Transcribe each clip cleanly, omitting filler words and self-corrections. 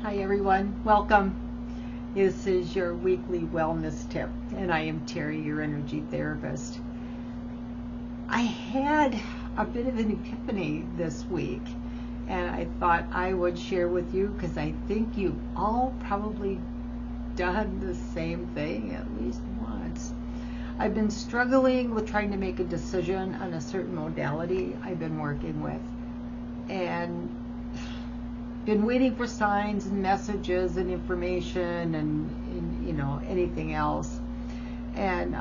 Hi everyone, welcome. This is your weekly wellness tip, and I am Terry, your energy therapist. I had a bit of an epiphany this week, and I thought I would share with you because I think you've all probably done the same thing at least once. I've been struggling with trying to make a decision on a certain modality I've been working with, and been waiting for signs and messages and information and anything else. And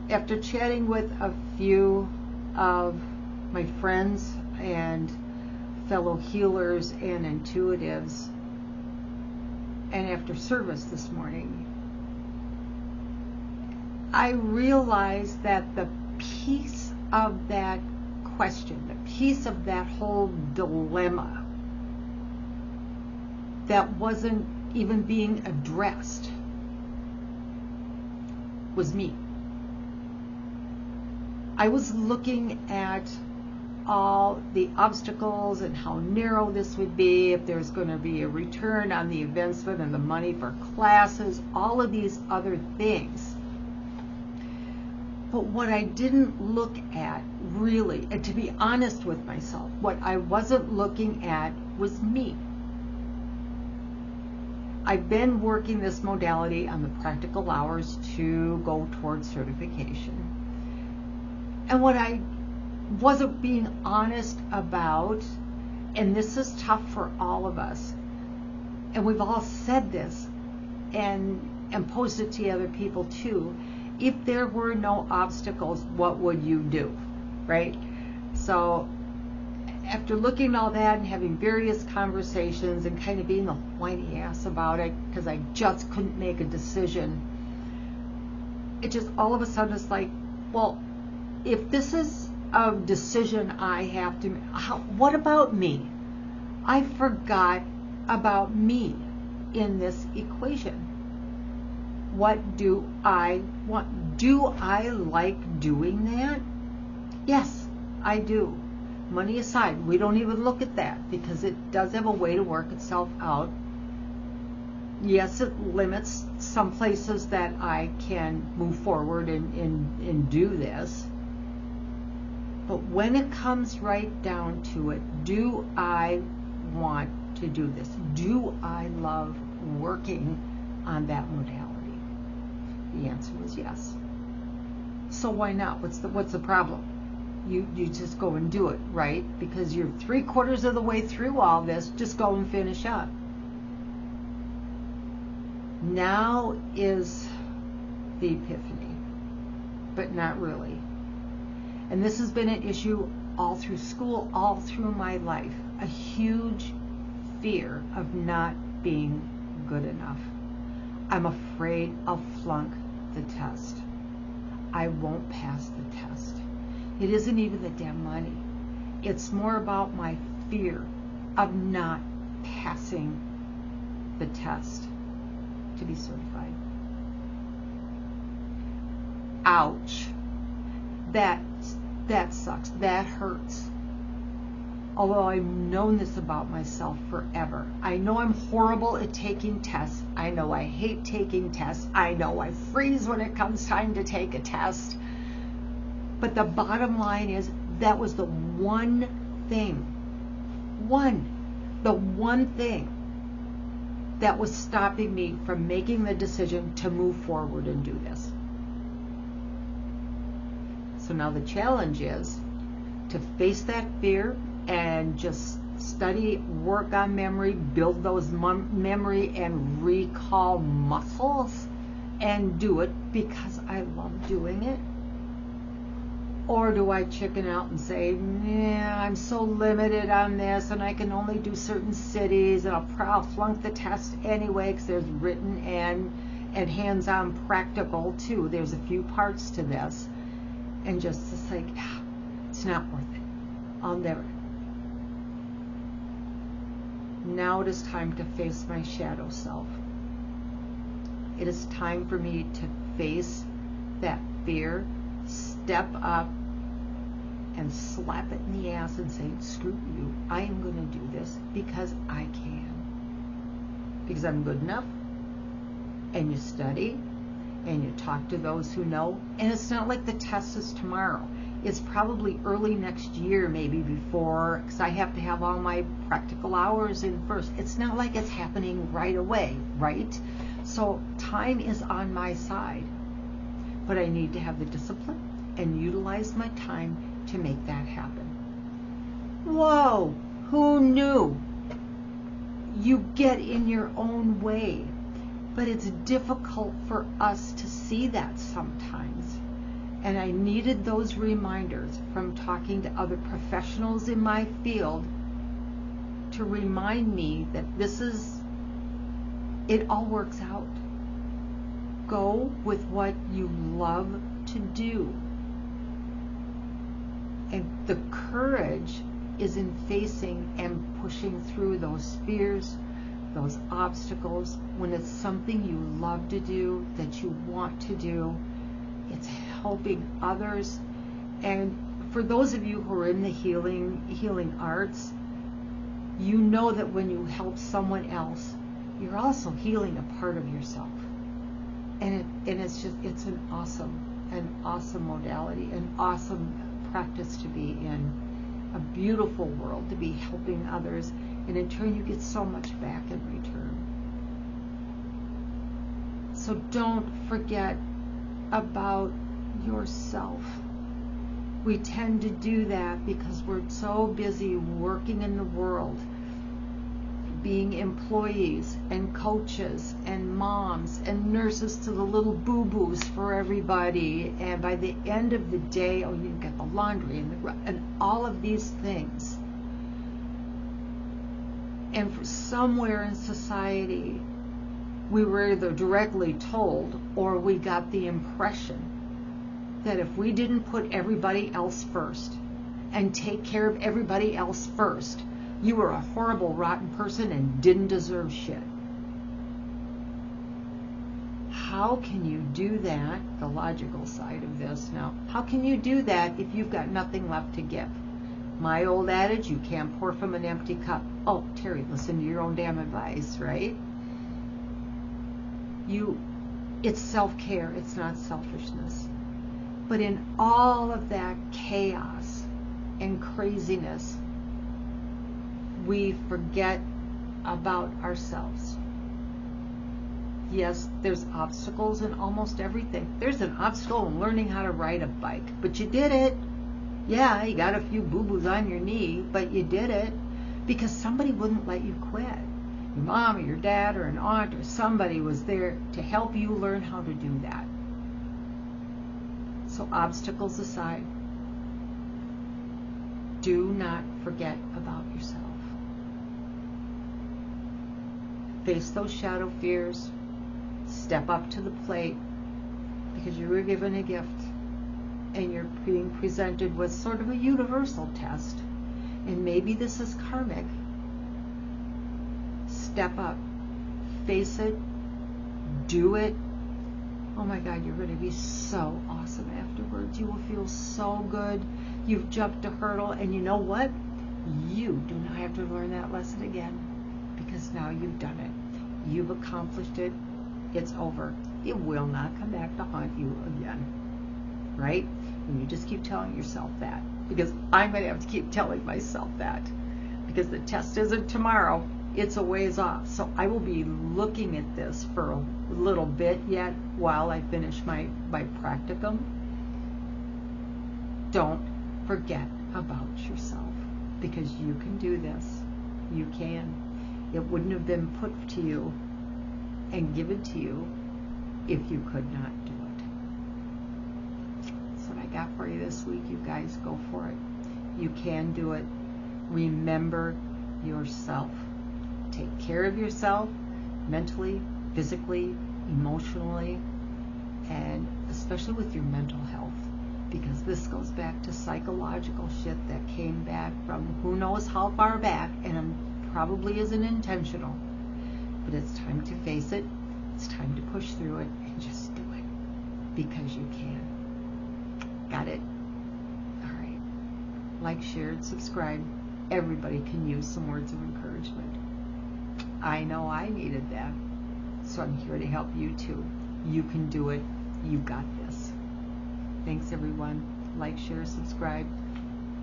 after chatting with a few of my friends and fellow healers and intuitives, and after service this morning, I realized that the piece of that question, the piece of that whole dilemma that wasn't even being addressed was me. I was looking at all the obstacles and how narrow this would be, if there's going to be a return on the investment and the money for classes, all of these other things. But what I didn't look at really, and to be honest with myself, what I wasn't looking at was me. I've been working this modality on the practical hours to go towards certification. And what I wasn't being honest about, and this is tough for all of us, and we've all said this and posed it to other people too, if there were no obstacles, what would you do, right? So after looking at all that and having various conversations and kind of being a whiny ass about it because I just couldn't make a decision, it just all of a sudden is like, well, if this is a decision I have to make, what about me? I forgot about me in this equation. What do I want? Do I like doing that? Yes, I do. Money aside, we don't even look at that because it does have a way to work itself out. Yes, it limits some places that I can move forward and do this. But when it comes right down to it, do I want to do this? Do I love working on that modality? The answer was yes. So why not? What's the problem? You just go and do it, right? Because you're 3/4 of the way through all this, just go and finish up. Now is the epiphany, but not really. And this has been an issue all through school, all through my life. A huge fear of not being good enough. I'm afraid I'll flunk the test. I won't pass the test. It isn't even the damn money. It's more about my fear of not passing the test to be certified. Ouch. That sucks. That hurts. Although I've known this about myself forever. I know I'm horrible at taking tests. I know I hate taking tests. I know I freeze when it comes time to take a test. But the bottom line is that was the one thing that was stopping me from making the decision to move forward and do this. So now the challenge is to face that fear and just study, work on memory, build those memory and recall muscles and do it because I love doing it. Or do I chicken out and say, yeah, I'm so limited on this and I can only do certain cities and I'll flunk the test anyway because there's written and hands-on practical too. There's a few parts to this. And just like, it's not worth it. I'll never. Now it is time to face my shadow self. It is time for me to face that fear, step up, and slap it in the ass and say, screw you, I am going to do this because I can. because I'm good enough, and you study, and you talk to those who know, and it's not like the test is tomorrow. It's probably early next year, maybe before, because I have to have all my practical hours in first. It's not like it's happening right away, right? So time is on my side, but I need to have the discipline and utilize my time to make that happen. Whoa, who knew? You get in your own way, but it's difficult for us to see that sometimes. And I needed those reminders from talking to other professionals in my field to remind me that it all works out. Go with what you love to do. And the courage is in facing and pushing through those fears, those obstacles, when it's something you love to do, that you want to do. It's helping others. And for those of you who are in the healing arts, you know that when you help someone else, you're also healing a part of yourself. And it's an awesome modality, an awesome practice to be in, a beautiful world to be helping others, and in turn you get so much back in return. So don't forget about yourself. We tend to do that because we're so busy working in the world, being employees and coaches and moms and nurses to the little boo-boos for everybody. And by the end of the day, you get the laundry and all of these things. And for somewhere in society, we were either directly told or we got the impression that if we didn't put everybody else first and take care of everybody else first, you were a horrible, rotten person and didn't deserve shit. How can you do that? The logical side of this now. How can you do that if you've got nothing left to give? My old adage, you can't pour from an empty cup. Oh, Terry, listen to your own damn advice, right? It's self-care, it's not selfishness. But in all of that chaos and craziness, we forget about ourselves. Yes, there's obstacles in almost everything. There's an obstacle in learning how to ride a bike, but you did it. Yeah, you got a few boo-boos on your knee, but you did it because somebody wouldn't let you quit. Your mom or your dad or an aunt or somebody was there to help you learn how to do that. So obstacles aside, do not forget about yourself. Face those shadow fears. Step up to the plate because you were given a gift and you're being presented with sort of a universal test. And maybe this is karmic. Step up. Face it. Do it. Oh my God, you're going to be so awesome afterwards. You will feel so good. You've jumped a hurdle, and you know what? You do not have to learn that lesson again because now you've done it. You've accomplished it. It's over. It will not come back to haunt you again. Right? And you just keep telling yourself that, because I'm going to have to keep telling myself that, because the test isn't tomorrow. It's a ways off. So I will be looking at this for a little bit yet while I finish my practicum. Don't forget about yourself, because you can do this. You can. It wouldn't have been put to you and given to you if you could not do it. That's what I got for you this week. You guys go for it. You can do it. Remember yourself. Take care of yourself mentally, physically, emotionally, and especially with your mental health, because this goes back to psychological shit that came back from who knows how far back, and probably isn't intentional. But it's time to face it. It's time to push through it and just do it because you can. Got it? All right. Like, share, and subscribe. Everybody can use some words of encouragement. I know I needed that. So I'm here to help you too. You can do it. You got this. Thanks, everyone. Like, share, subscribe,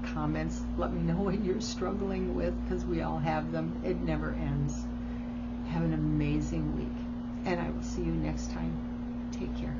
comments. Let me know what you're struggling with, because we all have them. It never ends. Have an amazing week. And I will see you next time. Take care.